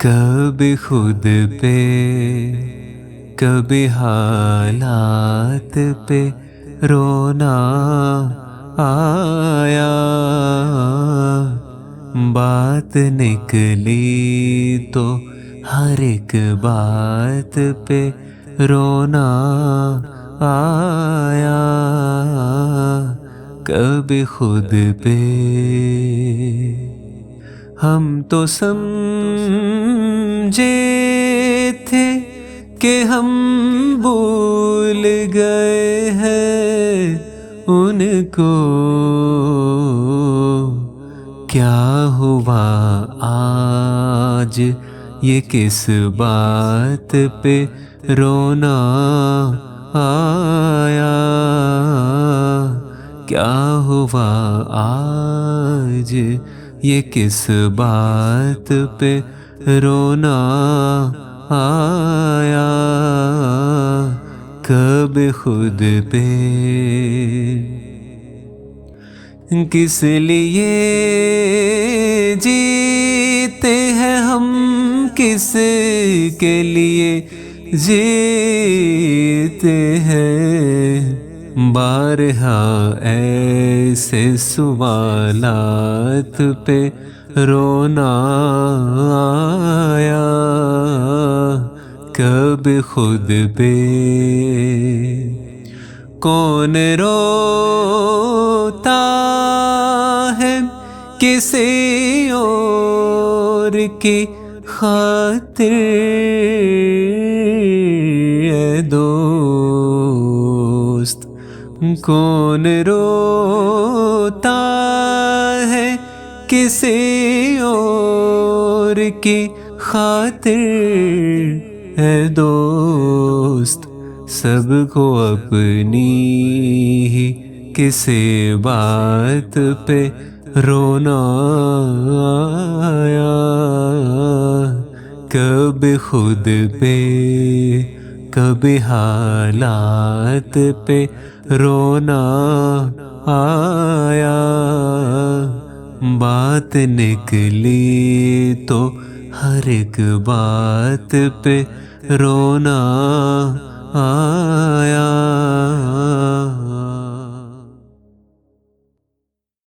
کبھی خود پہ کبھی حالات پہ رونا آیا، بات نکلی تو ہر ایک بات پہ رونا آیا، کبھی خود پہ۔ ہم تو سمجھے تھے کہ ہم بھول گئے ہیں ان کو، کیا ہوا آج یہ کس بات پہ رونا آیا، کیا ہوا آج یہ کس بات پہ رونا آیا، کبھی خود پہ۔ کس لیے جیتے ہیں ہم، کس کے لیے جیتے ہیں، بارہا ایسے سوالات پہ رونا آیا، کبھی خود پہ۔ کون روتا ہے کسی اور کی خاطر، اے دوست کون روتا ہے کسی اور کی خاطر، اے دوست سب کو اپنی ہی کسی بات پہ رونا آیا، کبھی خود پہ کبھی حالات پہ رونا آیا، بات نکلی تو ہر ایک بات پہ رونا آیا۔